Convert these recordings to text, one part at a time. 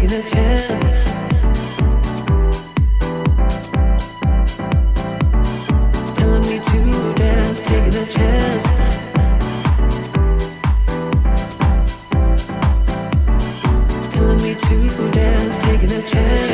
taking a chance. Telling me to dance, taking a chance. Telling me to dance, taking a chance.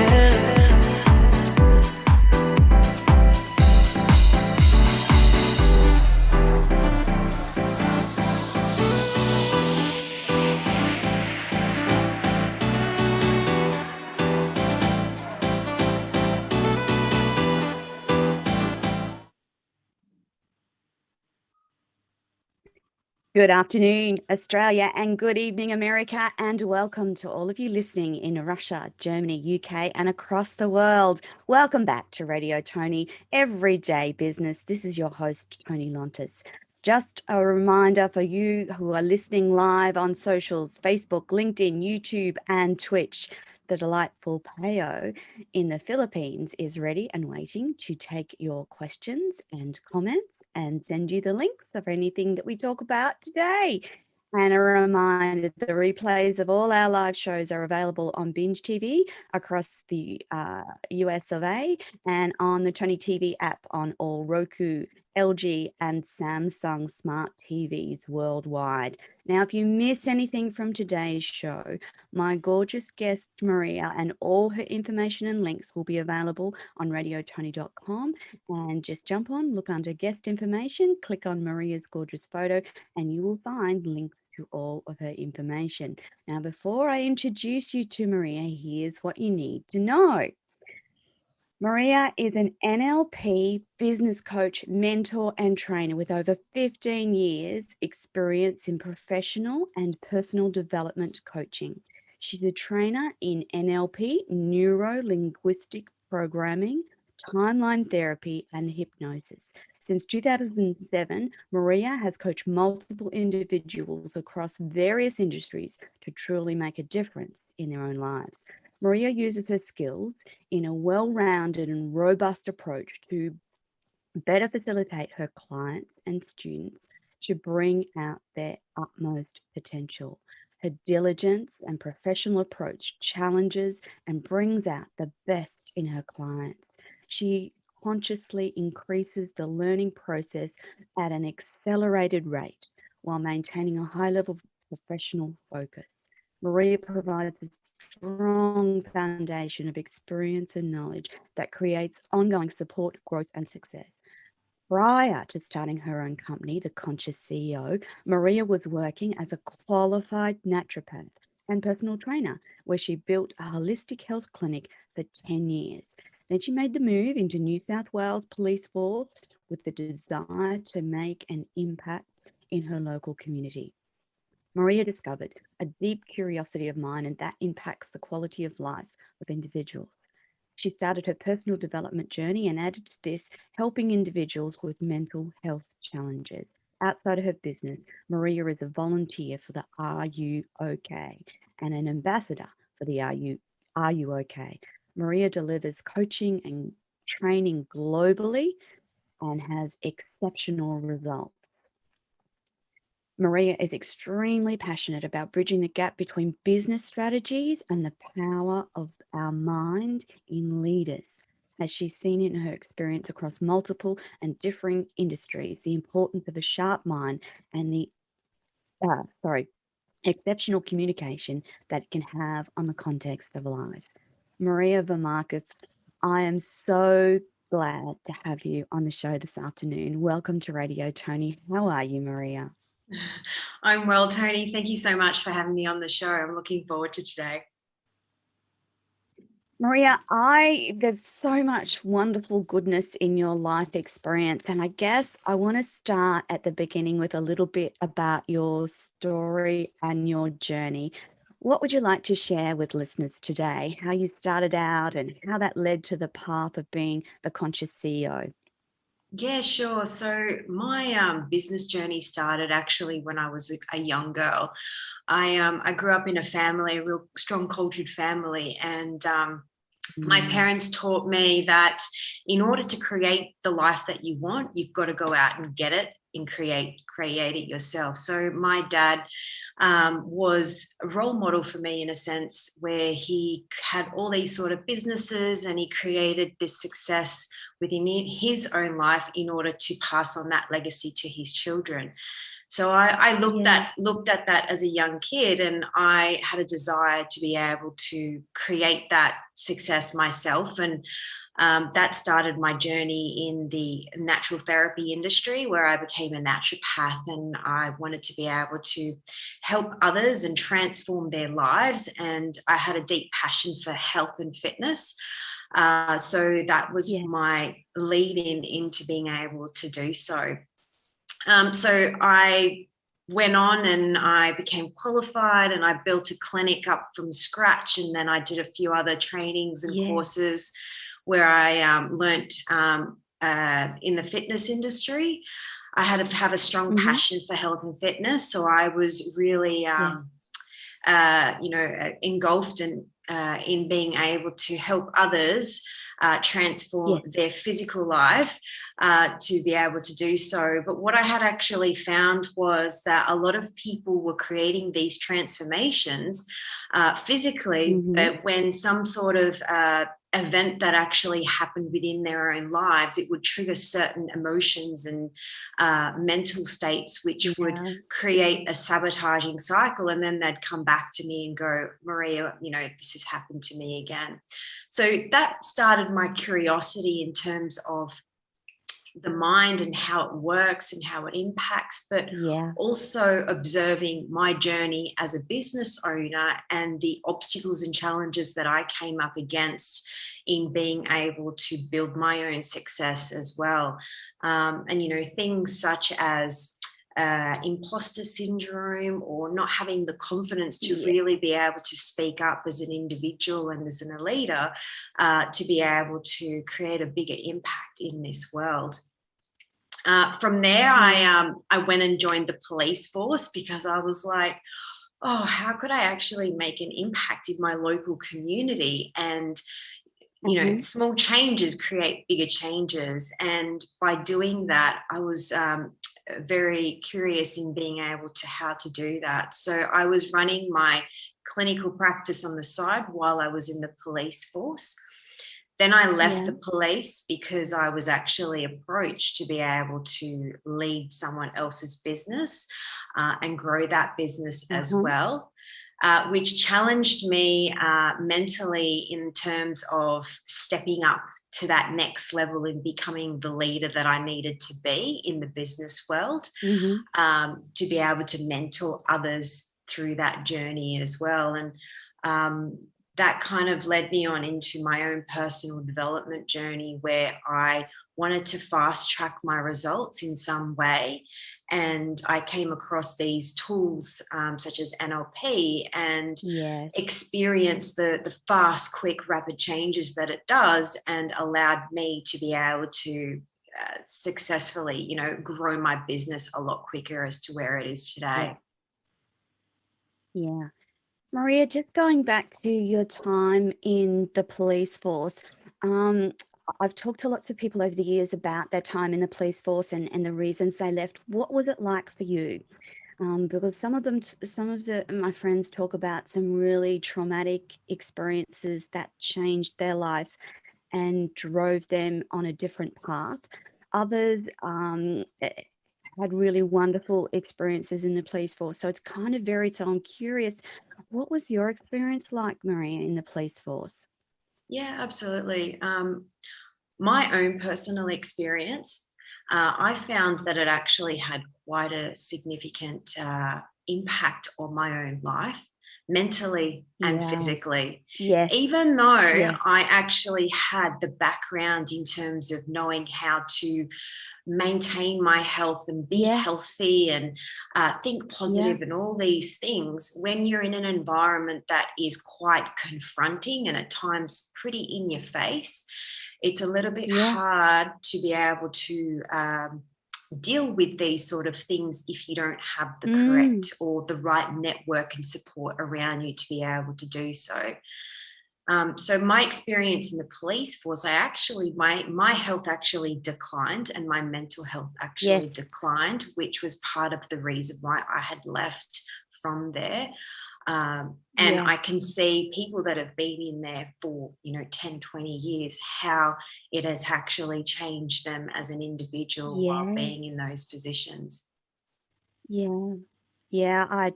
Good afternoon, Australia, and good evening, America, and welcome to all of you listening in Russia, Germany, UK, and across the world. Welcome back to Radio Toni Every Day Business. This is your host, Toni Lontis. Just a reminder for you who are listening live on socials, Facebook, LinkedIn, YouTube, and Twitch. The delightful Payo in the Philippines is ready and waiting to take your questions and comments and send you the links of anything that we talk about today. And a reminder, the replays of all our live shows are available on Binge TV across the US of A and on the Toni TV app on all Roku, LG and Samsung smart TVs worldwide. Now, if you miss anything from today's show, my gorgeous guest, Maria, and all her information and links will be available on radiotoni.com. And just jump on, look under guest information, click on Maria's gorgeous photo, and you will find links to all of her information. Now, before I introduce you to Maria, here's what you need to know. Maria is an NLP business coach, mentor, and trainer with over 15 years experience in professional and personal development coaching. She's a trainer in NLP, Neuro Linguistic Programming, Timeline Therapy, and Hypnosis. Since 2007, Maria has coached multiple individuals across various industries to truly make a difference in their own lives. Maria uses her skills in a well-rounded and robust approach to better facilitate her clients and students to bring out their utmost potential. Her diligence and professional approach challenges and brings out the best in her clients. She consciously increases the learning process at an accelerated rate while maintaining a high level of professional focus. Maria provides a strong foundation of experience and knowledge that creates ongoing support, growth, and success. Prior to starting her own company, The Conscious CEO, Maria was working as a qualified naturopath and personal trainer, where she built a holistic health clinic for 10 years. Then she made the move into New South Wales Police Force with the desire to make an impact in her local community. Maria discovered a deep curiosity of mine, and that impacts the quality of life of individuals. She started her personal development journey and added to this, helping individuals with mental health challenges. Outside of her business, Maria is a volunteer for the Are You OK and an ambassador for the Are You OK. Maria delivers coaching and training globally and has exceptional results. Maria is extremely passionate about bridging the gap between business strategies and the power of our mind in leaders. As she's seen in her experience across multiple and differing industries, the importance of a sharp mind and the exceptional communication that it can have on the context of life. Maria Vamvouklis, I am so glad to have you on the show this afternoon. Welcome to Radio Toni. How are you, Maria? I'm well, Toni. Thank you so much for having me on the show. I'm looking forward to today. Maria, there's so much wonderful goodness in your life experience, and I guess I want to start at the beginning with a little bit about your story and your journey. What would you like to share with listeners today? How you started out and how that led to the path of being the Conscious CEO? Yeah, sure. So my business journey started actually when I was a young girl. I grew up in a real strong cultured family, and my parents taught me that in order to create the life that you want, you've got to go out and get it and create it yourself. So my dad was a role model for me in a sense, where he had all these sort of businesses and he created this success within his own life in order to pass on that legacy to his children. So I looked at that as a young kid, and I had a desire to be able to create that success myself. And that started my journey in the natural therapy industry, where I became a naturopath, and I wanted to be able to help others and transform their lives. And I had a deep passion for health and fitness. So that was my lead in into being able to do so. So I went on and I became qualified, and I built a clinic up from scratch. And then I did a few other trainings and courses where I learnt in the fitness industry. I had to have a strong passion for health and fitness. So I was really, engulfed in being able to help others transform their physical life to be able to do so. But what I had actually found was that a lot of people were creating these transformations physically, but when some sort of event that actually happened within their own lives, it would trigger certain emotions and mental states, which would create a sabotaging cycle. And then they'd come back to me and go, Maria, this has happened to me again. So that started my curiosity in terms of the mind and how it works and how it impacts, but also observing my journey as a business owner and the obstacles and challenges that I came up against in being able to build my own success as well. And, things such as imposter syndrome, or not having the confidence to really be able to speak up as an individual and as a leader to be able to create a bigger impact in this world. From there, I went and joined the police force, because I was like, oh, how could I actually make an impact in my local community? And small changes create bigger changes. And by doing that, I was very curious in being able to how to do that. So I was running my clinical practice on the side while I was in the police force. Then I left the police because I was actually approached to be able to lead someone else's business and grow that business as well. Which challenged me mentally in terms of stepping up to that next level and becoming the leader that I needed to be in the business world, to be able to mentor others through that journey as well. And that kind of led me on into my own personal development journey, where I wanted to fast track my results in some way. And I came across these tools such as NLP and experienced the fast, quick, rapid changes that it does, and allowed me to be able to successfully, grow my business a lot quicker as to where it is today. Yeah. Maria, just going back to your time in the police force, I've talked to lots of people over the years about their time in the police force and the reasons they left. What was it like for you? Because some of my friends talk about some really traumatic experiences that changed their life and drove them on a different path. Others had really wonderful experiences in the police force. So it's kind of varied. So I'm curious, what was your experience like, Maria, in the police force? Yeah, absolutely. My own personal experience, I found that it actually had quite a significant impact on my own life, mentally and physically. Yes. Even though I actually had the background in terms of knowing how to maintain my health and be healthy and think positive and all these things, when you're in an environment that is quite confronting and at times pretty in your face, it's a little bit hard to be able to deal with these sort of things if you don't have the correct or the right network and support around you to be able to do so. So my experience in the police force, my health actually declined, and my mental health actually declined, which was part of the reason why I had left from there. And I can see people that have been in there for, 10, 20 years, how it has actually changed them as an individual while being in those positions. Yeah, I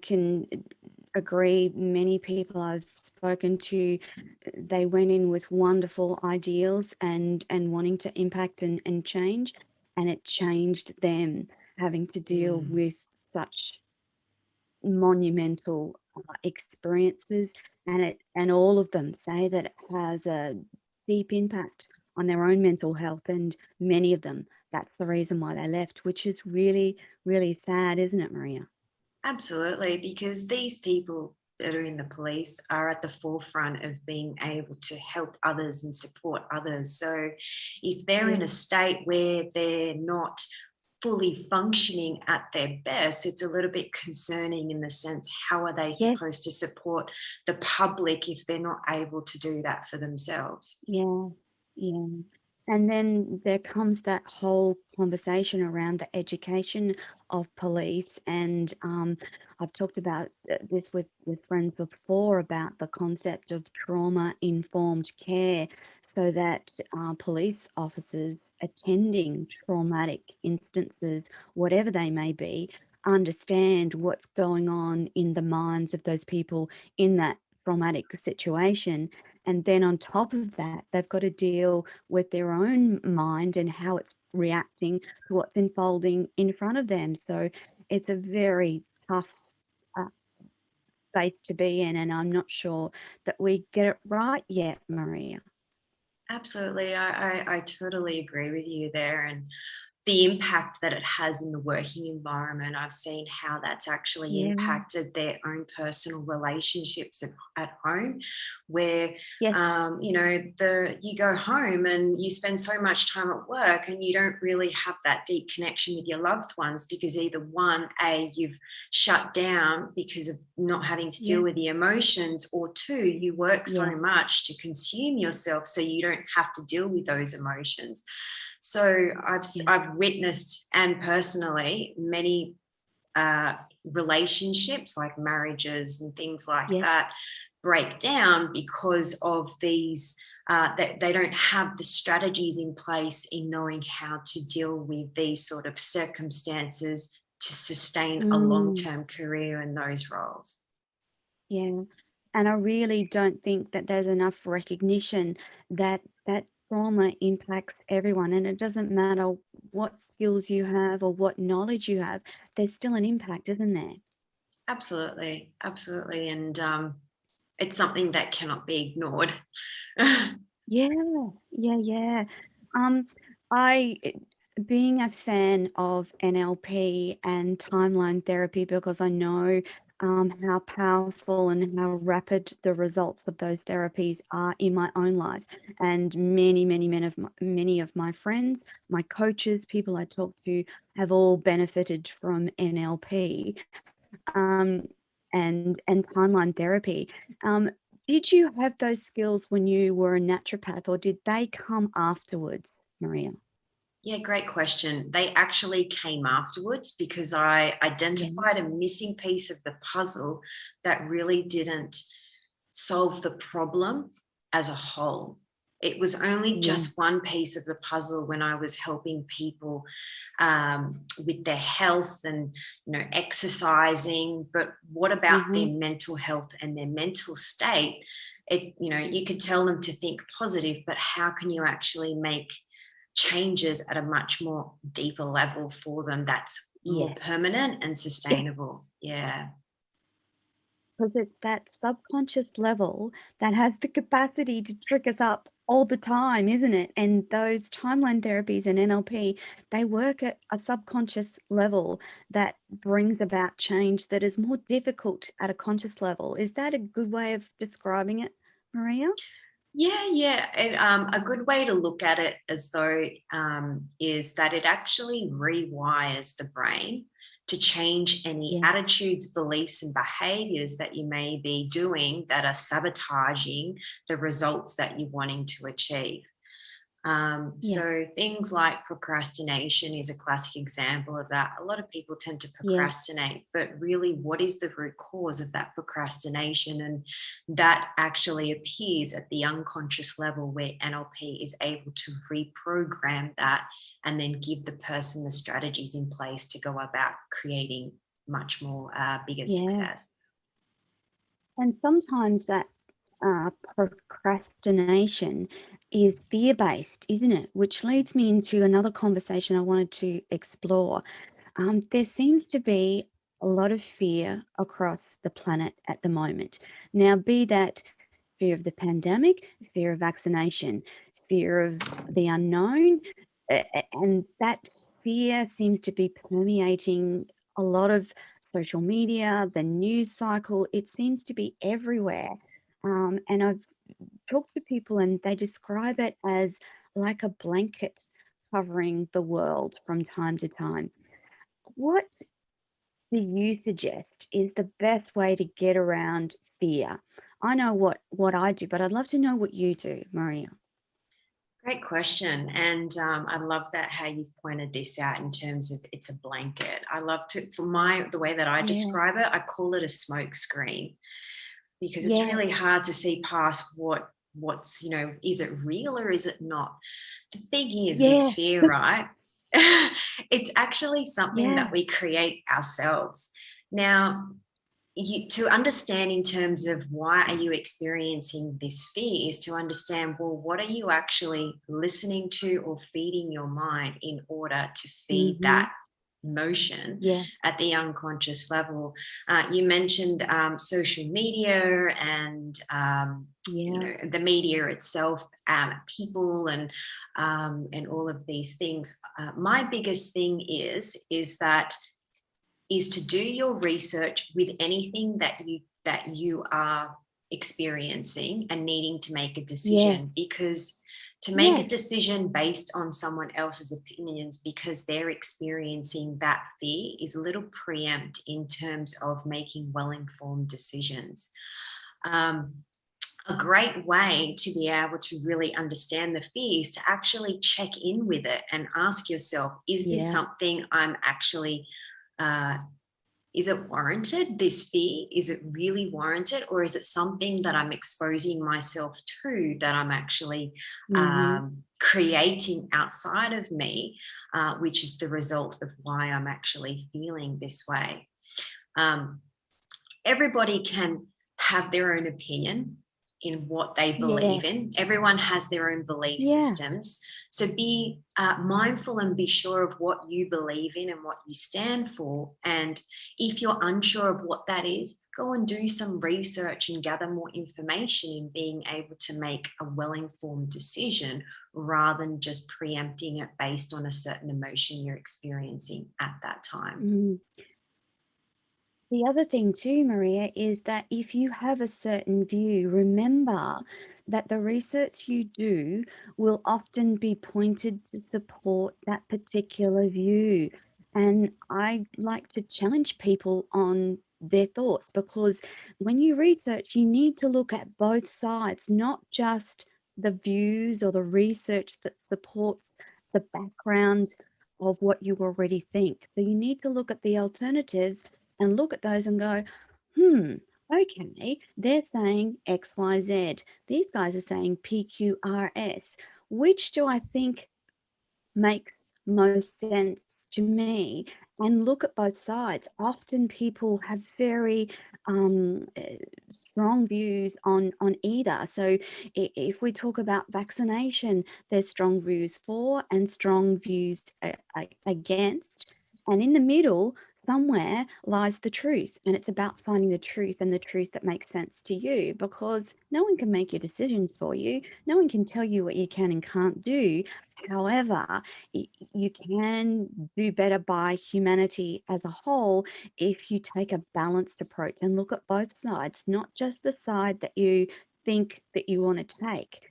can agree. Many people I've spoken to, they went in with wonderful ideals and wanting to impact and change, and it changed them having to deal with such monumental experiences, and all of them say that it has a deep impact on their own mental health, and many of them, that's the reason why they left, which is really, really sad, isn't it, Maria? Absolutely, because these people that are in the police are at the forefront of being able to help others and support others. So if they're in a state where they're not fully functioning at their best, it's a little bit concerning in the sense, how are they supposed to support the public if they're not able to do that for themselves? Yeah. And then there comes that whole conversation around the education of police. And I've talked about this with friends before, about the concept of trauma-informed care, so that police officers attending traumatic instances, whatever they may be, understand what's going on in the minds of those people in that traumatic situation. And then on top of that, they've got to deal with their own mind and how it's reacting to what's unfolding in front of them. So it's a very tough space to be in, and I'm not sure that we get it right yet, Maria. Absolutely. I totally agree with you there. And the impact that it has in the working environment, I've seen how that's actually impacted their own personal relationships at home, where you go home and you spend so much time at work and you don't really have that deep connection with your loved ones, because either one, you've shut down because of not having to deal with the emotions, or two, you work so much to consume yourself so you don't have to deal with those emotions. So I've witnessed, and personally, many relationships like marriages and things like that break down because of these, that they don't have the strategies in place in knowing how to deal with these sort of circumstances to sustain a long-term career in those roles. Yeah. And I really don't think that there's enough recognition that trauma impacts everyone, and it doesn't matter what skills you have or what knowledge you have, there's still an impact, isn't there? Absolutely. And it's something that cannot be ignored. Yeah. I, being a fan of NLP and timeline therapy, because I know how powerful and how rapid the results of those therapies are in my own life, and many of my friends, my coaches, people I talk to, have all benefited from NLP and timeline therapy. Did you have those skills when you were a naturopath, or did they come afterwards, Maria? Yeah, great question. They actually came afterwards, because I identified a missing piece of the puzzle that really didn't solve the problem as a whole. It was only just one piece of the puzzle when I was helping people with their health and, exercising. But what about their mental health and their mental state? You could tell them to think positive, but how can you actually make changes at a much more deeper level for them that's more permanent and sustainable? Because it's that subconscious level that has the capacity to trick us up all the time, isn't it? And those timeline therapies and NLP, they work at a subconscious level that brings about change that is more difficult at a conscious level. Is that a good way of describing it, Maria? Yeah. And a good way to look at it as though is that it actually rewires the brain to change any attitudes, beliefs, and behaviors that you may be doing that are sabotaging the results that you're wanting to achieve. So things like procrastination is a classic example of that. A lot of people tend to procrastinate, but really, what is the root cause of that procrastination? And that actually appears at the unconscious level, where NLP is able to reprogram that and then give the person the strategies in place to go about creating much more bigger success. And sometimes that procrastination is fear-based, isn't it? Which leads me into another conversation I wanted to explore. There seems to be a lot of fear across the planet at the moment. Now, be that fear of the pandemic, fear of vaccination, fear of the unknown, and that fear seems to be permeating a lot of social media, the news cycle. It seems to be everywhere. And I've talked to people and they describe it as like a blanket covering the world from time to time. What do you suggest is the best way to get around fear? I know what I do, but I'd love to know what you do, Maria. Great question. And I love that how you've pointed this out in terms of it's a blanket. I love to, the way that I describe it, I call it a smoke screen, because it's really hard to see past what's, is it real or is it not? The thing is with fear, right? It's actually something that we create ourselves. Now, to understand in terms of why are you experiencing this fear is to understand, well, what are you actually listening to or feeding your mind in order to feed that motion at the unconscious level. You mentioned social media and the media itself, people and all of these things. My biggest thing is to do your research with anything that you are experiencing and needing to make a decision, because to make a decision based on someone else's opinions because they're experiencing that fear is a little preempt in terms of making well-informed decisions. A great way to be able to really understand the fear is to actually check in with it and ask yourself, is this something I'm actually is it warranted, this fear? Is it really warranted? Or is it something that I'm exposing myself to that I'm actually creating outside of me, which is the result of why I'm actually feeling this way? Everybody can have their own opinion in what they believe in. Everyone has their own belief systems. So be mindful and be sure of what you believe in and what you stand for. And if you're unsure of what that is, go and do some research and gather more information in being able to make a well-informed decision rather than just preempting it based on a certain emotion you're experiencing at that time. The other thing too, Maria, is that if you have a certain view, remember that the research you do will often be pointed to support that particular view. And I like to challenge people on their thoughts, because when you research, you need to look at both sides, not just the views or the research that supports the background of what you already think. So you need to look at the alternatives and look at those and go, okay, they're saying X, Y, Z. These guys are saying PQRS. Which do I think makes most sense to me? And look at both sides. Often people have very strong views on either. So if we talk about vaccination, there's strong views for and strong views against. And in the middle, somewhere lies the truth, and it's about finding the truth and the truth that makes sense to you, because no one can make your decisions for you. No one can tell you what you can and can't do. However, you can do better by humanity as a whole if you take a balanced approach and look at both sides, not just the side that you think that you want to take.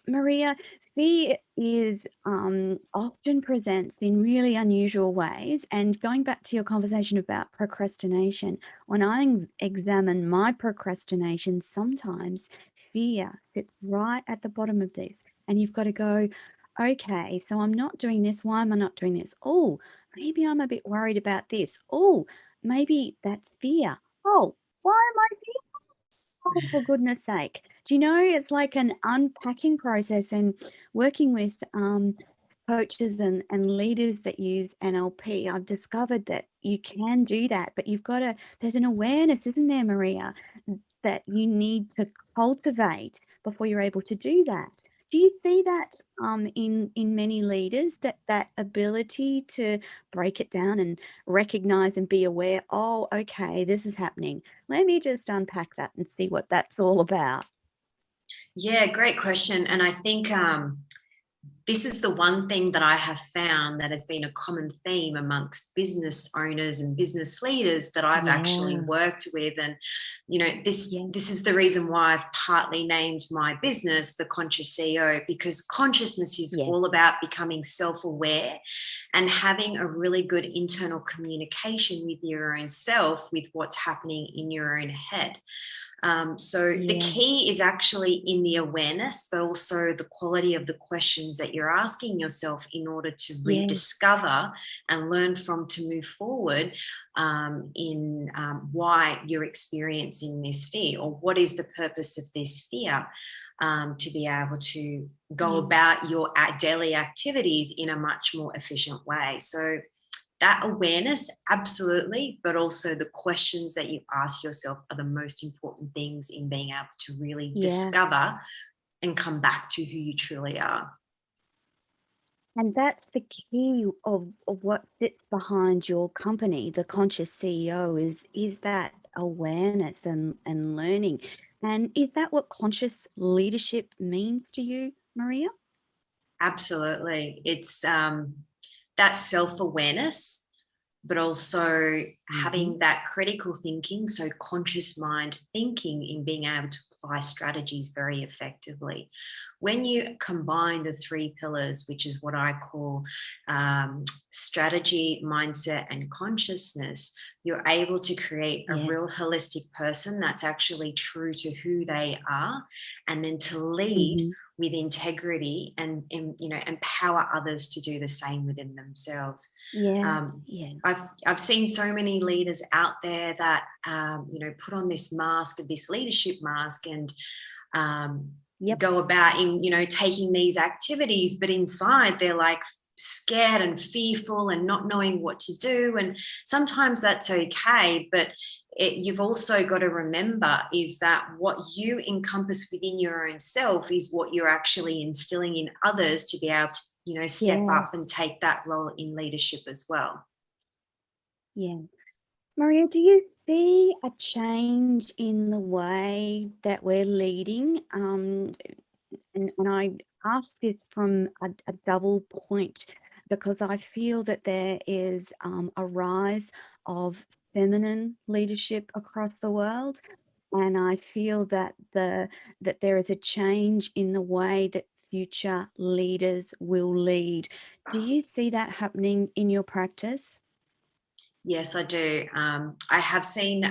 Maria, fear is often presents in really unusual ways. And going back to your conversation about procrastination, when I examine my procrastination, sometimes fear sits right at the bottom of this. And you've got to go, okay, so I'm not doing this. Why am I not doing this? Oh, maybe I'm a bit worried about this. Oh, maybe that's fear. Oh, why am I oh, for goodness sake. Do you know, it's like an unpacking process, and working with coaches and leaders that use NLP, I've discovered that you can do that, but you've got to, there's an awareness, isn't there, Maria, that you need to cultivate before you're able to do that. Do you see that in many leaders, that ability to break it down and recognize and be aware, oh, okay, this is happening. Let me just unpack that and see what that's all about. Yeah, great question. And I think this is the one thing that I have found that has been a common theme amongst business owners and business leaders that I've actually worked with. And, you know, this is the reason why I've partly named my business the Conscious CEO, because consciousness is all about becoming self-aware and having a really good internal communication with your own self, with what's happening in your own head. The key is actually in the awareness, but also the quality of the questions that you're asking yourself in order to rediscover and learn from to move forward in why you're experiencing this fear, or what is the purpose of this fear, to be able to go about your daily activities in a much more efficient way. So that awareness, absolutely, but also the questions that you ask yourself are the most important things in being able to really discover and come back to who you truly are. And that's the key of what sits behind your company, the Conscious CEO, is that awareness and learning. And is that what conscious leadership means to you, Maria? Absolutely. It's that self-awareness, but also having that critical thinking, so conscious mind thinking, in being able to apply strategies very effectively. When you combine the three pillars, which is what I call strategy, mindset, and consciousness, you're able to create a real holistic person that's actually true to who they are, and then to lead with integrity and you know, empower others to do the same within themselves. I've seen so many leaders out there that you know, put on this mask, of this leadership mask, and go about in, you know, taking these activities, but inside they're like scared and fearful and not knowing what to do. And sometimes that's okay, but you've also got to remember is that what you encompass within your own self is what you're actually instilling in others to be able to, you know, step up and take that role in leadership as well. Maria, do you see a change in the way that we're leading? And I ask this from a double point, because I feel that there is a rise of feminine leadership across the world, and I feel that that there is a change in the way that future leaders will lead. Do you see that happening in your practice? Yes, I do. I have seen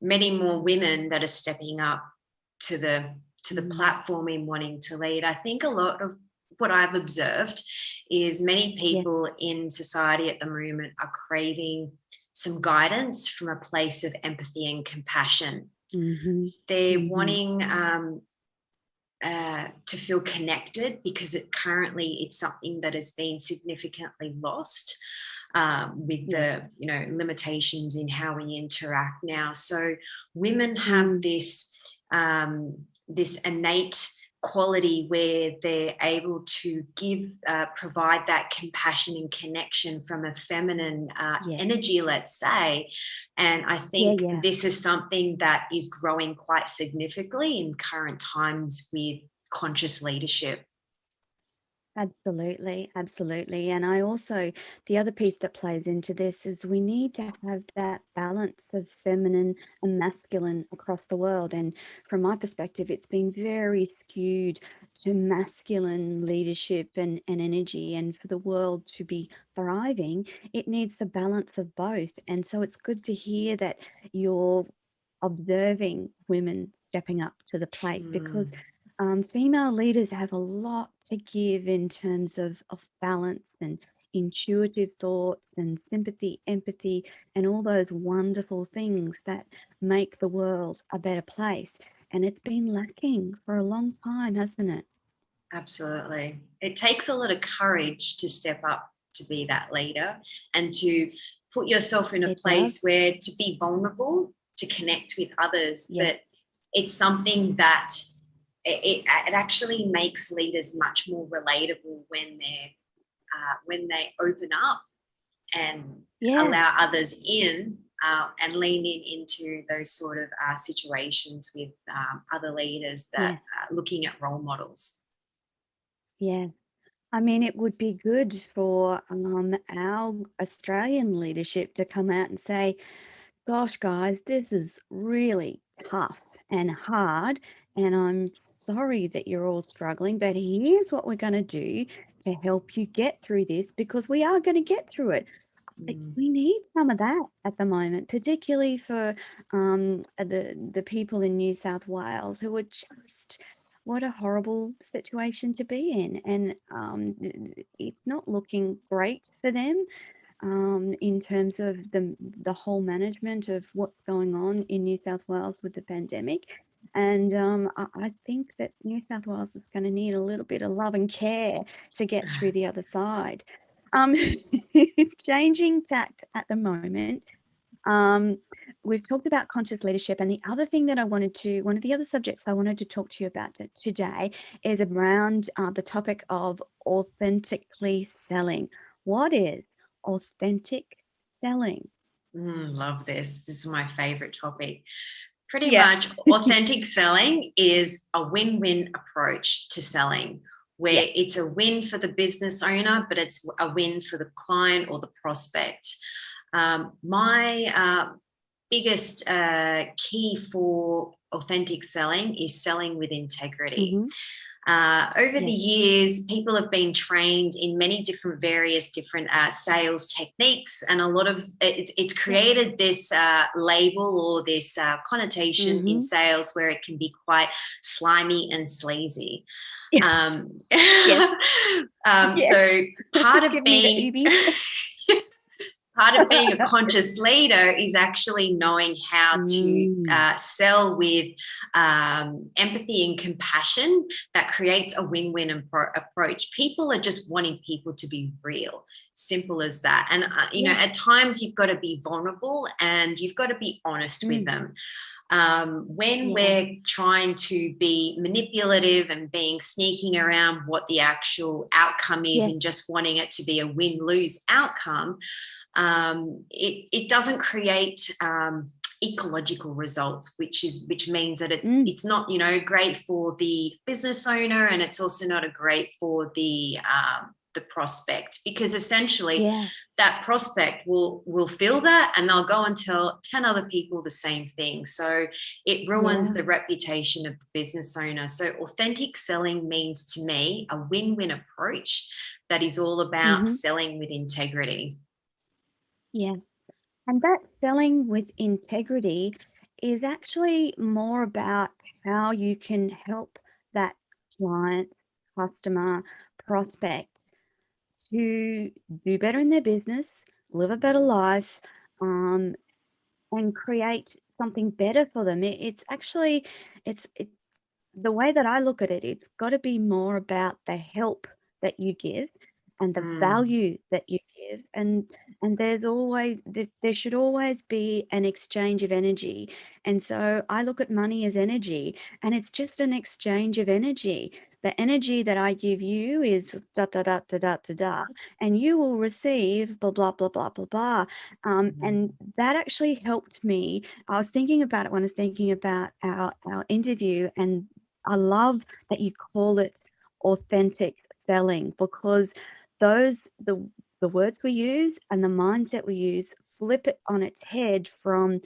many more women that are stepping up to the platform in wanting to lead. I think a lot of what I've observed is many people in society at the moment are craving some guidance from a place of empathy and compassion. They're wanting to feel connected, because it's something that has been significantly lost with the, you know, limitations in how we interact now. So women have this this innate quality where they're able to provide that compassion and connection from a feminine energy, let's say. And I think this is something that is growing quite significantly in current times with conscious leadership. Absolutely, absolutely. And I also, the other piece that plays into this is we need to have that balance of feminine and masculine across the world. And from my perspective, it's been very skewed to masculine leadership and energy. And for the world to be thriving, it needs the balance of both. And so it's good to hear that you're observing women stepping up to the plate, because Mm, female leaders have a lot to give in terms of balance and intuitive thoughts and sympathy, empathy, and all those wonderful things that make the world a better place. And it's been lacking for a long time, hasn't it? absolutely. It takes a lot of courage to step up to be that leader and to put yourself in a It does. place where to be vulnerable, to connect with others. Yeah. But it's something that it actually makes leaders much more relatable when they open up and Yeah. allow others in, and lean into those sort of situations with other leaders that Yeah. are looking at role models. Yeah. I mean, it would be good for our Australian leadership to come out and say, gosh, guys, this is really tough and hard, and I'm sorry that you're all struggling, but here's what we're going to do to help you get through this, because we are going to get through it. Mm, We need some of that at the moment, particularly for the people in New South Wales who are just, what a horrible situation to be in, and it's not looking great for them in terms of the whole management of what's going on in New South Wales with the pandemic. And I think that New South Wales is going to need a little bit of love and care to get through the other side. Um, changing tact at the moment. Um, we've talked about conscious leadership, and the other thing that one of the other subjects I wanted to talk to you about today is around the topic of authentically selling. What is authentic selling? love this. This is my favorite topic. Pretty Yeah. much, authentic selling is a win-win approach to selling, Yeah. where it's a win for the business owner, but it's a win for the client or the prospect. My biggest key for authentic selling is selling with integrity. Mm-hmm. Over the Yeah. years, people have been trained in many different, various different sales techniques, and a lot of it's Yeah. created this label or this connotation in Mm-hmm. sales where it can be quite slimy and sleazy. Yeah. Yes. Yes. So part Just of give me the being oobies. part of being a conscious leader is actually knowing how to Mm. sell with empathy and compassion that creates a win-win approach. People are just wanting people to be real, simple as that. And Yeah. at times you've got to be vulnerable and you've got to be honest with Mm. them. When Yeah. we're trying to be manipulative and being sneaking around what the actual outcome is Yes. and just wanting it to be a win-lose outcome, it doesn't create ecological results, which means that it's not great for the business owner, and it's also not great for the prospect, because essentially Yeah. that prospect will feel that and they'll go and tell 10 other people the same thing. So it ruins Yeah. the reputation of the business owner. So authentic selling means to me a win-win approach that is all about Mm-hmm. selling with integrity. Yeah. And that selling with integrity is actually more about how you can help that client, customer, prospect to do better in their business, live a better life, um, and create something better for them. It's actually, it's the way that I look at it, it's got to be more about the help that you give and the Mm, value that you give. And there should always be an exchange of energy. And so I look at money as energy, and it's just an exchange of energy. The energy that I give you is da da da da da da da, and you will receive blah blah blah blah blah blah. mhm. And that actually helped me. I was thinking about it when I was thinking about our interview, and I love that you call it authentic selling, because the words we use and the mindset we use flip it on its head from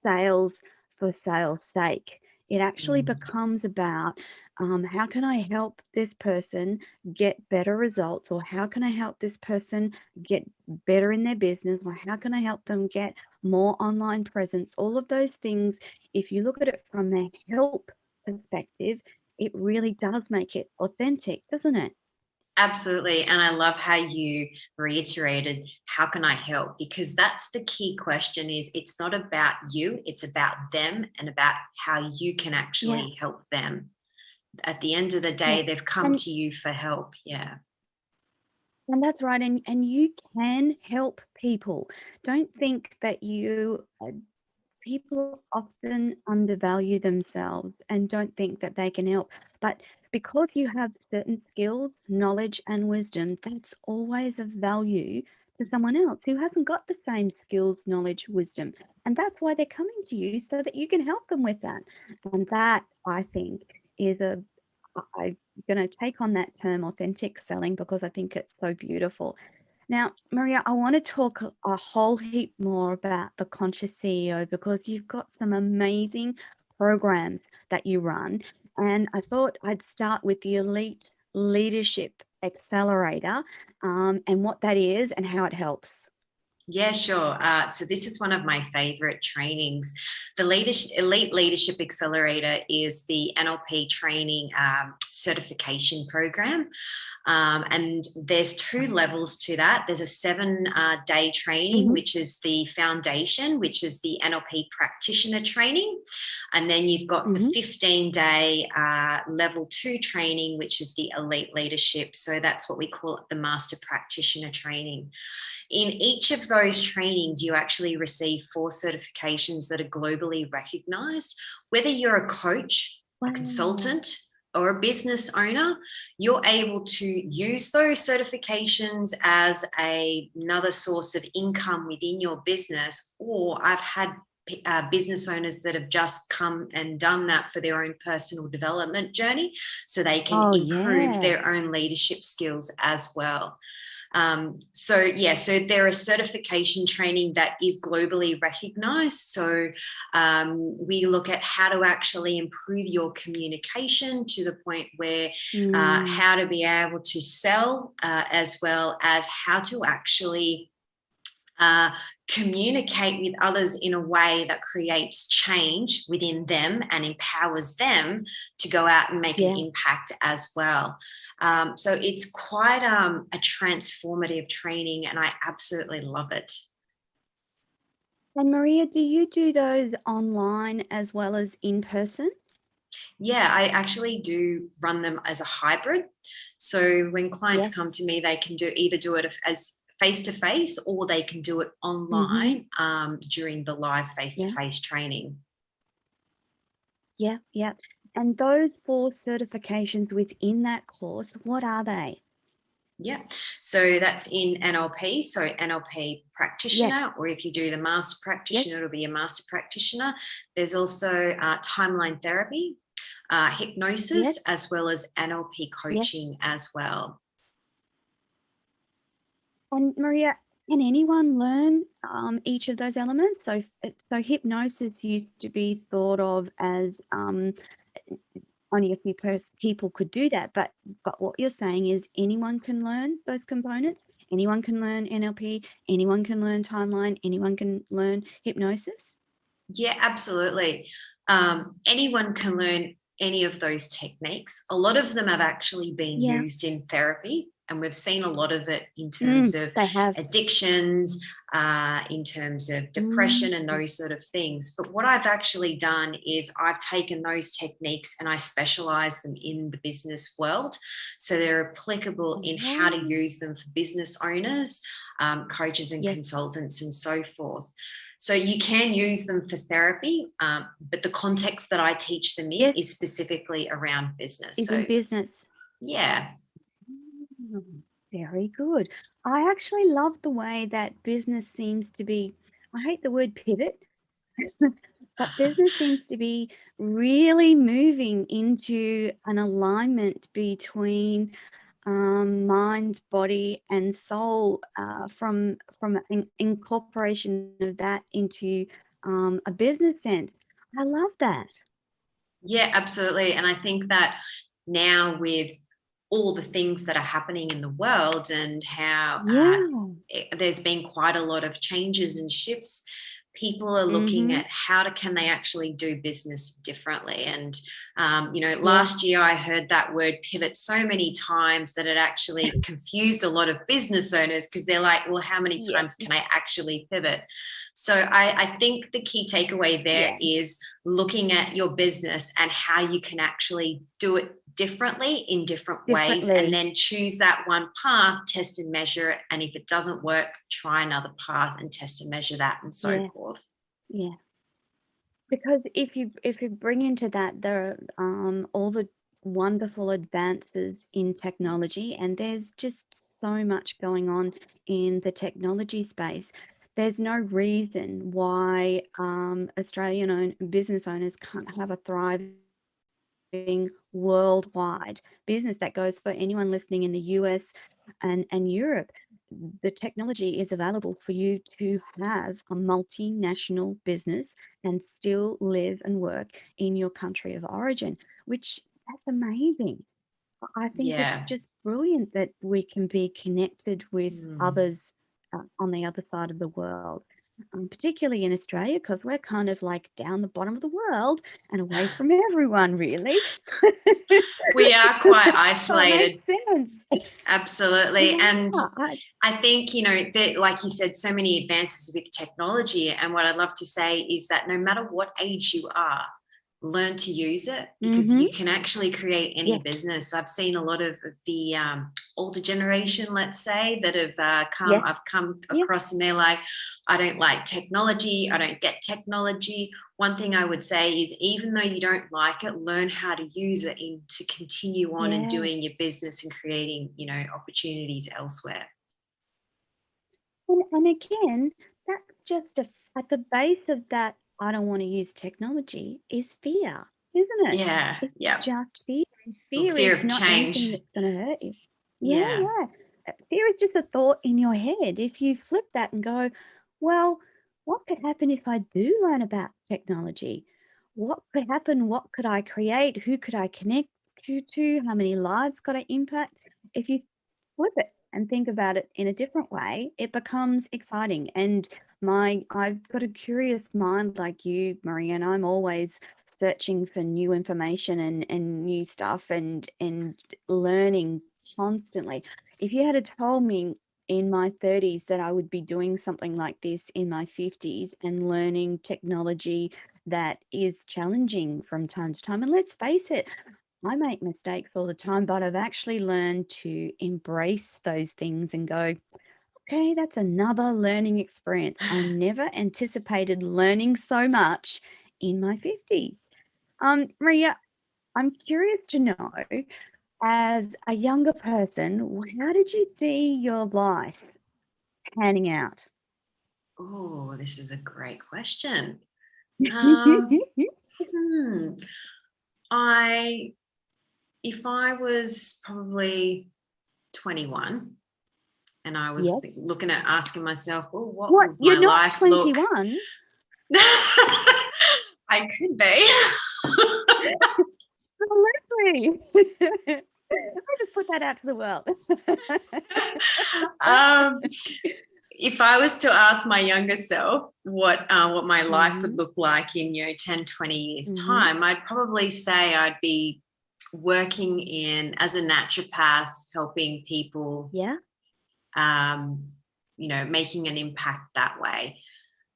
sales for sales sake. It actually becomes about how can I help this person get better results, or how can I help this person get better in their business, or how can I help them get more online presence. All of those things, if you look at it from the help perspective, it really does make it authentic, doesn't it? Absolutely. And I love how you reiterated, how can I help? Because that's the key question. Is it's not about you, it's about them, and about how you can Yeah, actually help them. At the end of the yeah. day, they've come And to you for help. Yeah. and that's right. And you can help people. Don't think that you people often undervalue themselves and don't think that they can help. But because you have certain skills, knowledge, and wisdom, that's always of value to someone else who hasn't got the same skills, knowledge, wisdom. And that's why they're coming to you, so that you can help them with that. And that, I think, is I'm going to take on that term authentic selling, because I think it's so beautiful. Now, Maria, I want to talk a whole heap more about the Conscious CEO, because you've got some amazing programs that you run. And I thought I'd start with the Elite Leadership Accelerator, and what that is and how it helps. Yeah, sure. So this is one of my favorite trainings. The Elite Leadership Accelerator is the NLP training certification program. And there's two levels to that. There's a 7-day training, which is the foundation, which is the NLP practitioner training. And then you've got the 15-day level 2 training, which is the elite leadership. So that's what we call it, the master practitioner training. In each of those trainings, you actually receive 4 certifications that are globally recognized. Whether you're a coach, a consultant, or a business owner, you're able to use those certifications as another source of income within your business. Or I've had business owners that have just come and done that for their own personal development journey, so they can improve their own leadership skills as well. So there are certification training that is globally recognized. So we look at how to actually improve your communication to the point where how to be able to sell, as well as how to actually communicate with others in a way that creates change within them and empowers them to go out and make an impact as well. So it's quite a transformative training, and I absolutely love it. And Maria, do you do those online as well as in person? Yeah, I actually do run them as a hybrid. So when clients come to me, they can either do it as face-to-face, or they can do it online during the live face-to-face training. Yeah. And those 4 certifications within that course, what are they? Yeah, so that's in NLP, so NLP practitioner, or if you do the master practitioner, it'll be a master practitioner. There's also timeline therapy, hypnosis, as well as NLP coaching as well. And Maria, can anyone learn each of those elements? So hypnosis used to be thought of as only a few people could do that, but what you're saying is anyone can learn those components. Anyone can learn NLP. Anyone can learn timeline. Anyone can learn hypnosis. Yeah, absolutely. Anyone can learn any of those techniques. A lot of them have actually been used in therapy, and we've seen a lot of it in terms of addictions, in terms of depression and those sort of things. But what I've actually done is I've taken those techniques and I specialize them in the business world. So they're applicable in how to use them for business owners, coaches and consultants and so forth. So you can use them for therapy, but the context that I teach them in is specifically around business. Is in business. Yeah. Very good. I actually love the way that business seems to be, I hate the word pivot, but business seems to be really moving into an alignment between mind, body, and soul from an incorporation of that into a business sense. I love that. Yeah, absolutely. And I think that now with all the things that are happening in the world and how there's been quite a lot of changes and shifts, people are looking at can they actually do business differently. And last year I heard that word pivot so many times that it actually confused a lot of business owners, because they're like, well, how many times can I actually pivot? So I think the key takeaway there is looking at your business and how you can actually do it differently in different ways, and then choose that one path, test and measure it, and if it doesn't work, try another path and test and measure that, and so forth. Yeah, because if you bring into that all the wonderful advances in technology, and there's just so much going on in the technology space, there's no reason why Australian business owners can't have a thriving worldwide business that goes for anyone listening in the US and Europe. The technology is available for you to have a multinational business and still live and work in your country of origin, which that's amazing. I think it's just brilliant that we can be connected with others on the other side of the world. Particularly in Australia, because we're kind of like down the bottom of the world and away from everyone, really. We are quite isolated. That makes sense. Absolutely. And I think, like you said, so many advances with technology. And what I'd love to say is that no matter what age you are, learn to use it, because you can actually create any business. I've seen a lot of the older generation, let's say, that have come across, and they're like, I don't like technology, I don't get technology. One thing I would say is, even though you don't like it, learn how to use it to continue on and doing your business and creating, opportunities elsewhere. And again, that's just at the base of that, I don't want to use technology, is fear, isn't it? Yeah, it's just fear. And fear fear is of not change. anything that's going to hurt you. Yeah. Fear is just a thought in your head. If you flip that and go, well, what could happen if I do learn about technology? What could happen? What could I create? Who could I connect to? How many lives could I impact? If you flip it and think about it in a different way, it becomes exciting. And I've got a curious mind like you, Maria, and I'm always searching for new information and new stuff and learning constantly. If you had told me in my 30s that I would be doing something like this in my 50s and learning technology that is challenging from time to time, and let's face it, I make mistakes all the time, but I've actually learned to embrace those things and go, okay, that's another learning experience. I never anticipated learning so much in my 50s. Maria, I'm curious to know, as a younger person, how did you see your life panning out? Oh, this is a great question. If I was probably 21 and I was looking at asking myself, well, what would my life look? You're not 21. I could be. Absolutely. I just put that out to the world. If I was to ask my younger self what my life would look like in 10, 20 years time, I'd probably say I'd be working as a naturopath, helping people, making an impact that way,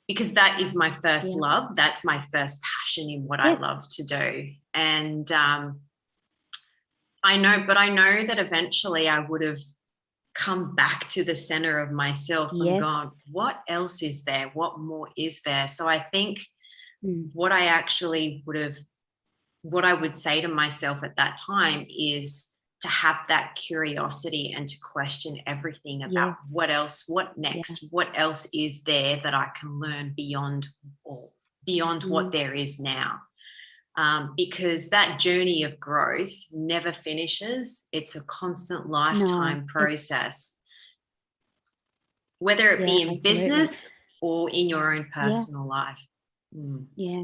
because that is my first love. That's my first passion in what I love to do. And I know that eventually I would have come back to the center of myself and gone, what else is there? What more is there? So I think what I would say to myself at that time is to have that curiosity and to question everything about what else, what next, what else is there that I can learn beyond what there is now. because that journey of growth never finishes. It's a constant lifetime process, whether it be in absolutely. business or in your own personal life. Yeah.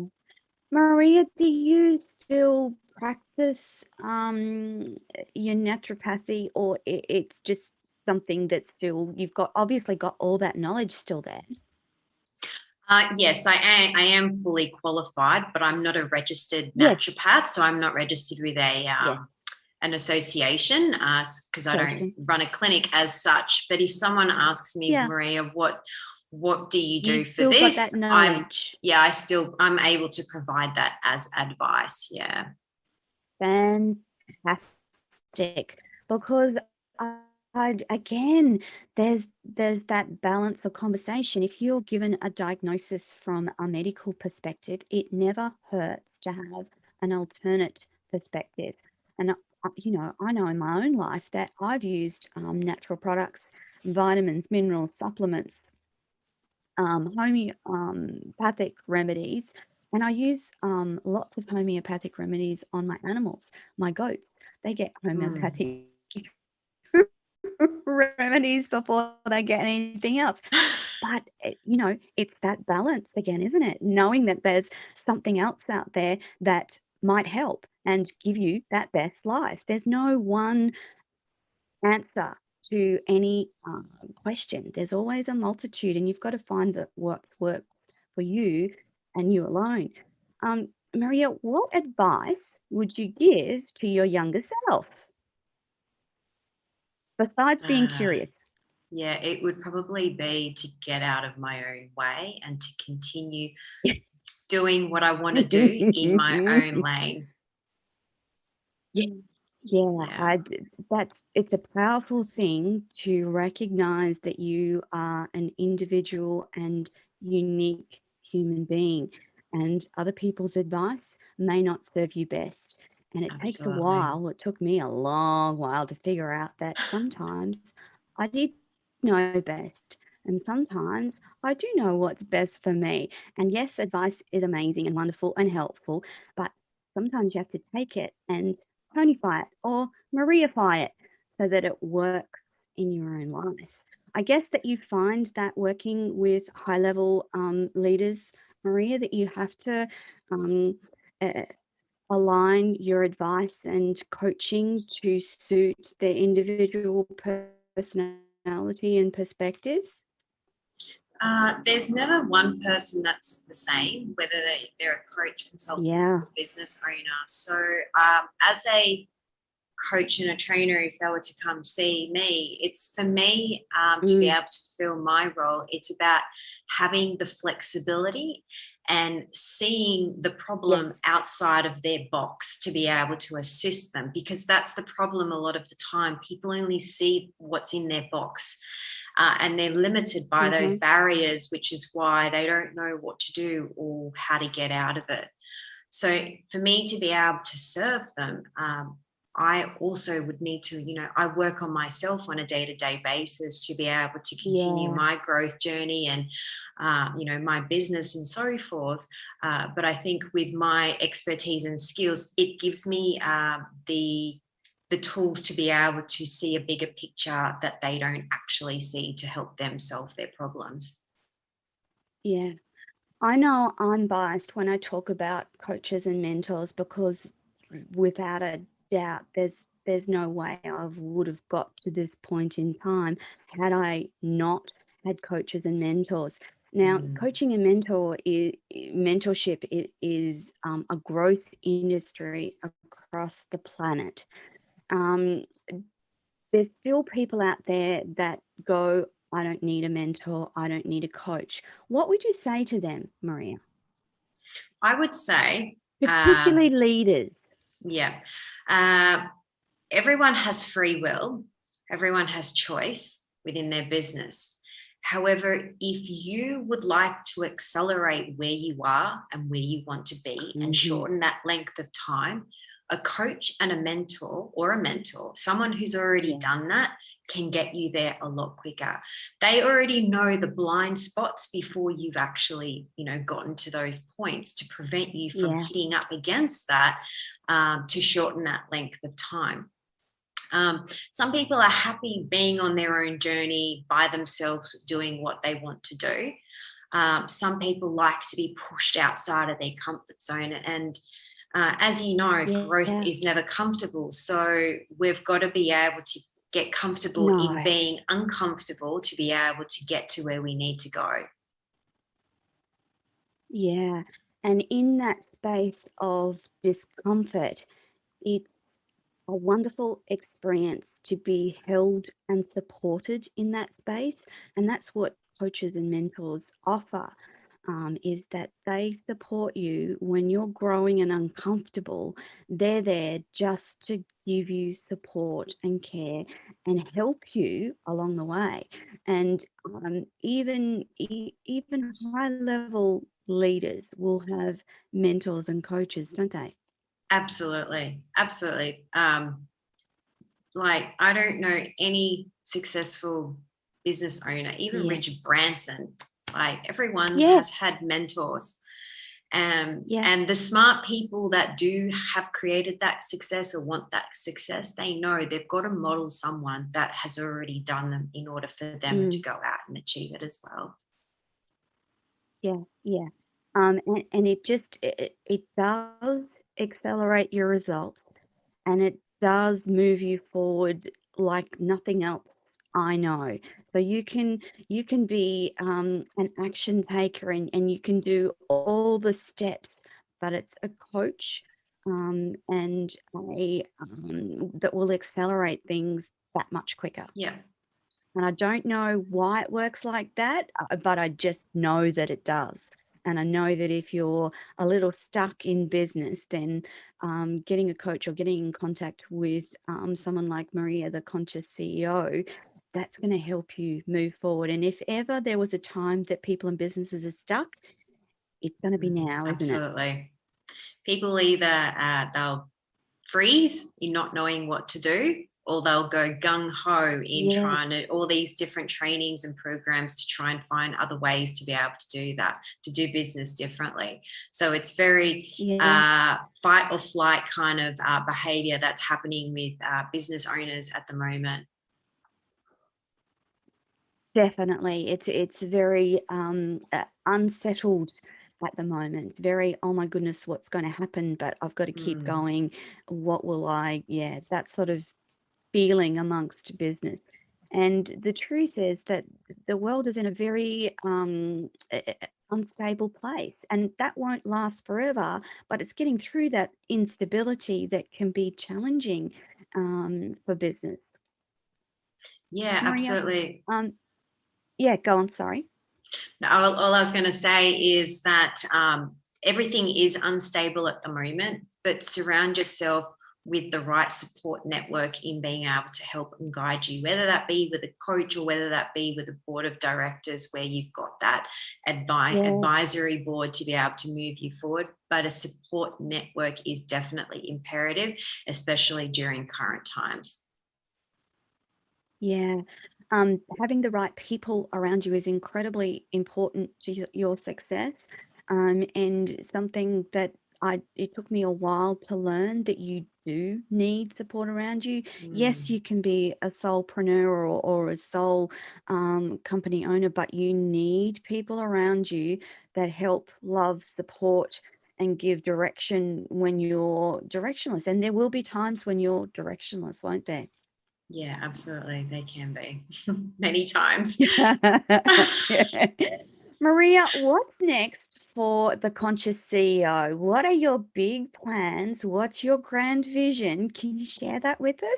Maria, do you still practice your naturopathy, or it's just something that still you've obviously got all that knowledge still there? Yes, I am fully qualified, but I'm not a registered naturopath, so I'm not registered with an association because I don't run a clinic as such. But if someone asks me, Maria, what do you do for this? Got that knowledge. I'm able to provide that as advice. Yeah. Fantastic. Because again, there's that balance of conversation. If you're given a diagnosis from a medical perspective, it never hurts to have an alternate perspective. And I know in my own life that I've used natural products, vitamins, minerals, supplements, homeopathic remedies, and I use lots of homeopathic remedies on my animals. My goats, they get homeopathic remedies before they get anything else. But it's that balance again, isn't it? Knowing that there's something else out there that might help and give you that best life. There's no one answer to any question. There's always a multitude, and you've got to find what works for you and you alone. Maria, what advice would you give to your younger self besides being curious? Yeah, it would probably be to get out of my own way and to continue doing what I want to do in my own lane. It's a powerful thing to recognize that you are an individual and unique human being, and other people's advice may not serve you best. And it takes a while. It took me a long while to figure out that sometimes I did know best, and sometimes I do know what's best for me. And yes, advice is amazing and wonderful and helpful, but sometimes you have to take it and Tonify it or Mariafy it so that it works in your own life. I guess that you find that working with high-level leaders, Maria, that you have to align your advice and coaching to suit their individual personality and perspectives. There's never one person that's the same, whether they're a coach, consultant, or business owner. So as a coach and a trainer, if they were to come see me, it's for me to be able to fulfill my role. It's about having the flexibility and seeing the problem outside of their box to be able to assist them, because that's the problem a lot of the time. People only see what's in their box. And they're limited by those barriers, which is why they don't know what to do or how to get out of it. So for me to be able to serve them, I also would need to, I work on myself on a day-to-day basis to be able to continue my growth journey and, my business and so forth. But I think with my expertise and skills, it gives me the tools to be able to see a bigger picture that they don't actually see to help them solve their problems. Yeah. I know I'm biased when I talk about coaches and mentors, because without a doubt, there's no way I would have got to this point in time had I not had coaches and mentors. Now, coaching and mentorship is a growth industry across the planet. There's still people out there that go, I don't need a mentor, I don't need a coach. What would you say to them, Maria? I would say, particularly leaders. Yeah. Everyone has free will. Everyone has choice within their business. However, if you would like to accelerate where you are and where you want to be and shorten that length of time, a coach and a mentor, someone who's already done that, can get you there a lot quicker. They already know the blind spots before you've actually, gotten to those points to prevent you from hitting up against that, to shorten that length of time. Some people are happy being on their own journey by themselves, doing what they want to do. Some people like to be pushed outside of their comfort zone. And as you know, growth is never comfortable. So we've got to be able to get comfortable in being uncomfortable to be able to get to where we need to go. Yeah. And in that space of discomfort, it's a wonderful experience to be held and supported in that space. And that's what coaches and mentors offer, is that they support you when you're growing and uncomfortable. They're there just to give you support and care and help you along the way. And even high level leaders will have mentors and coaches, don't they? Absolutely. Like, I don't know any successful business owner, even Richard Branson, like everyone has had mentors. And the smart people that do have created that success or want that success, they know they've got to model someone that has already done them in order for them to go out and achieve it as well. Yeah. And it does accelerate your results, and it does move you forward like nothing else I know. So you can be an action taker, and you can do all the steps, but it's a coach and a that will accelerate things that much quicker. Yeah. And I don't know why it works like that, but I just know that it does. And I know that if you're a little stuck in business, then getting a coach or getting in contact with someone like Maria, the Conscious CEO, that's going to help you move forward. And if ever there was a time that people and businesses are stuck, it's going to be now, isn't it? Absolutely. People either they'll freeze in not knowing what to do, or they'll go gung-ho in trying to all these different trainings and programs to try and find other ways to be able to do that, to do business differently. So it's very fight or flight kind of behavior that's happening with business owners at the moment. Definitely. It's very unsettled at the moment. Very, oh my goodness, what's going to happen? But I've got to keep going. What will that sort of feeling amongst business. And the truth is that the world is in a very unstable place, and that won't last forever, but it's getting through that instability that can be challenging for business. Yeah, Maria, absolutely. Go on, sorry. No, all I was going to say is that everything is unstable at the moment, but surround yourself with the right support network in being able to help and guide you, whether that be with a coach or whether that be with a board of directors where you've got that advisory board to be able to move you forward. But a support network is definitely imperative, especially during current times. Yeah. Having the right people around you is incredibly important to your success, and something that it took me a while to learn, that you do need support around you. Yes, you can be a solopreneur or a sole company owner, but you need people around you that help, love, support, and give direction when you're directionless. And there will be times when you're directionless, won't there? Yeah, absolutely. They can be many times. Maria, what's next for the Conscious CEO? What are your big plans? What's your grand vision? Can you share that with us?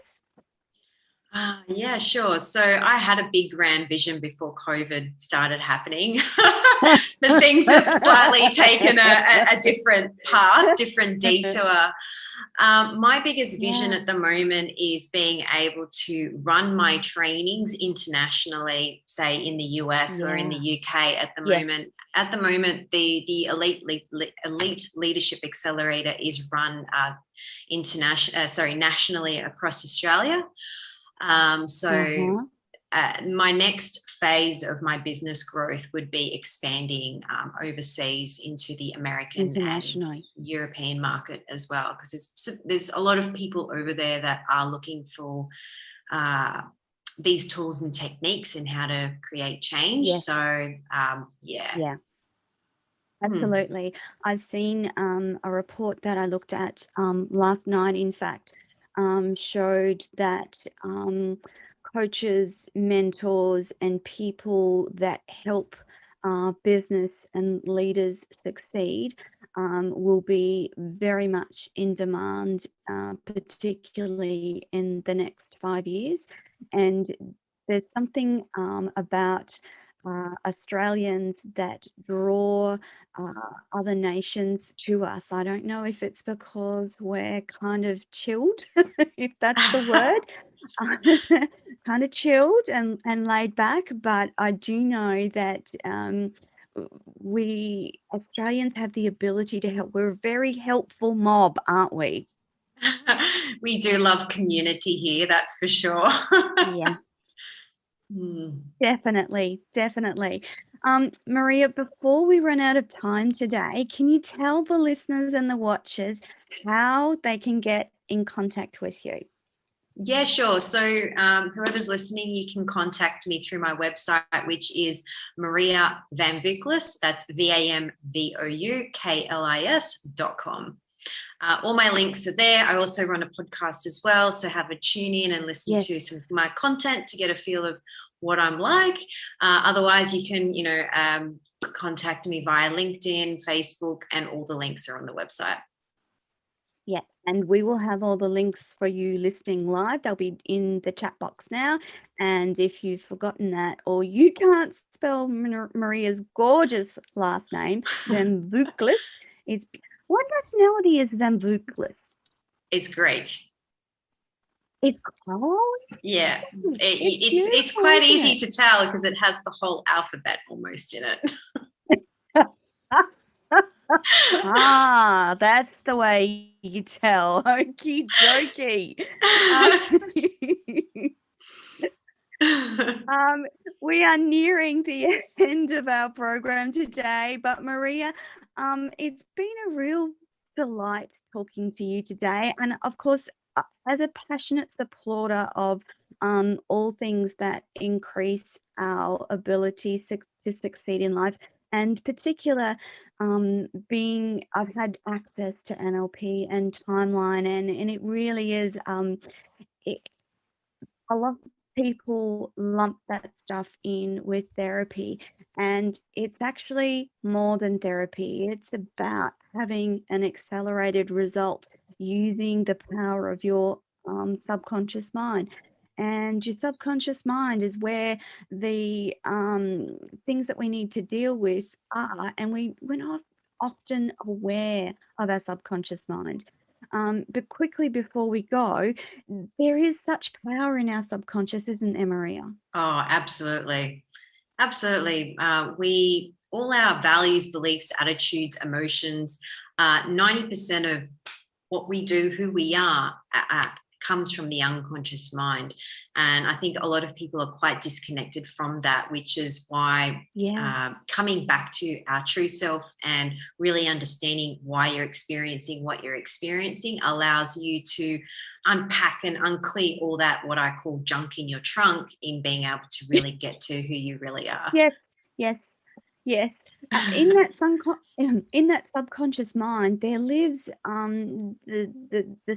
Yeah, sure. So I had a big grand vision before COVID started happening. But things have slightly taken a different path, different detour. My biggest vision at the moment is being able to run my trainings internationally, say in the US or in the UK at the moment. At the moment, the Elite Leadership Accelerator is run nationally across Australia. My next phase of my business growth would be expanding overseas into the American and European market as well, because there's a lot of people over there that are looking for these tools and techniques and how to create change. Absolutely. I've seen a report that I looked at last night, in fact, showed that coaches, mentors, and people that help business and leaders succeed will be very much in demand, particularly in the next 5 years. And there's something about Australians that draw other nations to us. I don't know if it's because we're kind of chilled, if that's the word, kind of chilled and laid back, but I do know that we Australians have the ability to help. We're a very helpful mob, aren't we? We do love community here, that's for sure. Definitely. Maria, before we run out of time today, can you tell the listeners and the watchers how they can get in contact with you? Yeah, sure. So whoever's listening, you can contact me through my website, which is Maria Vanvouklis. That's VAMVOUKLIS.com. All my links are there. I also run a podcast as well, so have a tune in and listen to some of my content to get a feel of what I'm like. Otherwise, you can, contact me via LinkedIn, Facebook, and all the links are on the website. Yeah, and we will have all the links for you listening live. They'll be in the chat box now. And if you've forgotten that, or you can't spell Maria's gorgeous last name, Vanvouklis, what nationality is Vanvouklis? It's Greek. It's cold? Yeah, it's quite easy to tell because it has the whole alphabet almost in it. That's the way you tell. Okie dokie. We are nearing the end of our program today, but Maria, it's been a real delight talking to you today. And of course, as a passionate supporter of all things that increase our ability to succeed in life, and particular I've had access to NLP and Timeline, and it really is a lot of people lump that stuff in with therapy, and it's actually more than therapy. It's about having an accelerated result using the power of your subconscious mind. And your subconscious mind is where the things that we need to deal with are, and we're not often aware of our subconscious mind. But quickly before we go, there is such power in our subconscious, isn't there, Maria? Oh, absolutely. Absolutely. All our values, beliefs, attitudes, emotions, 90% of what we do, who we are, comes from the unconscious mind. And I think a lot of people are quite disconnected from that, which is why coming back to our true self and really understanding why you're experiencing what you're experiencing allows you to unpack and unclear all that, what I call junk in your trunk, in being able to really get to who you really are. Yes. In that subconscious mind, there lives the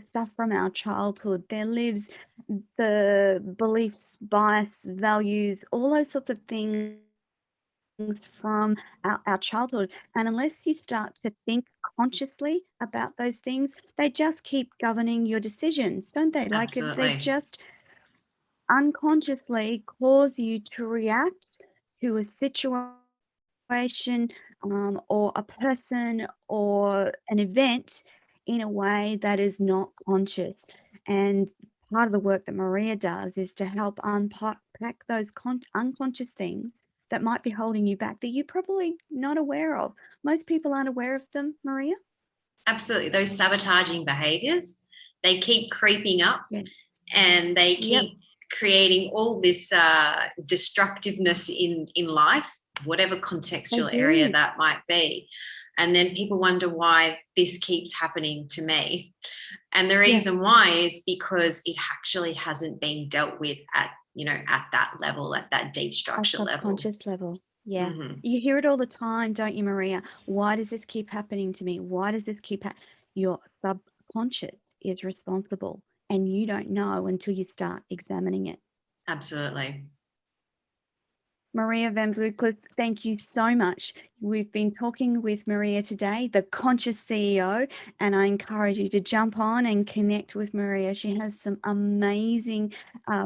stuff from our childhood. There lives the beliefs, bias, values, all those sorts of things from our childhood. And unless you start to think consciously about those things, they just keep governing your decisions, don't they? Like they just unconsciously cause you to react to a situation situation or a person or an event in a way that is not conscious. And part of the work that Maria does is to help unpack those unconscious things that might be holding you back that you're probably not aware of. Most people aren't aware of them, Maria. Absolutely. Those sabotaging behaviors, they keep creeping up, Yes. and they keep creating all this destructiveness in life, whatever contextual area that might be. And then people wonder why this keeps happening to me. And the reason why is because it actually hasn't been dealt with at that level, at that deep structure level. Subconscious level. Yeah. You hear it all the time, don't you, Maria? Why does this keep happening to me? Why does this keep happening? Your subconscious is responsible, and you don't know until you start examining it. Absolutely. Maria VAMVOUKLIS, thank you so much. We've been talking with Maria today, the Conscious CEO, and I encourage you to jump on and connect with Maria. She has some amazing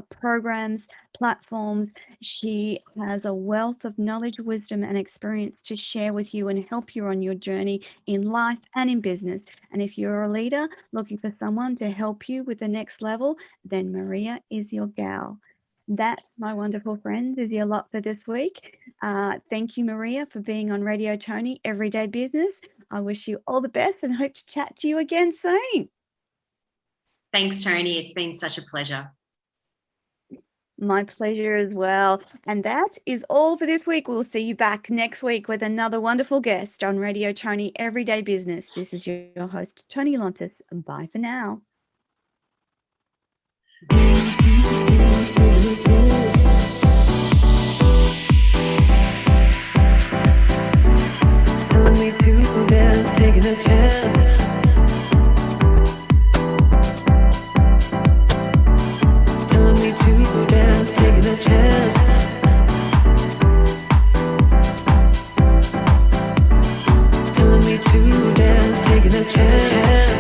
programs, platforms. She has a wealth of knowledge, wisdom, and experience to share with you and help you on your journey in life and in business. And if you're a leader looking for someone to help you with the next level, then Maria is your gal. That, my wonderful friends, is your lot for this week. Thank you, Maria, for being on Radio Toni Every Day Business. I wish you all the best and hope to chat to you again soon. Thanks, Toni. It's been such a pleasure. My pleasure as well. And that is all for this week. We'll see you back next week with another wonderful guest on Radio Toni Every Day Business. This is your host, Toni Lontis. Bye for now. Telling me to dance, taking a chance. Telling me to dance, taking a chance. Telling me to dance, taking a chance.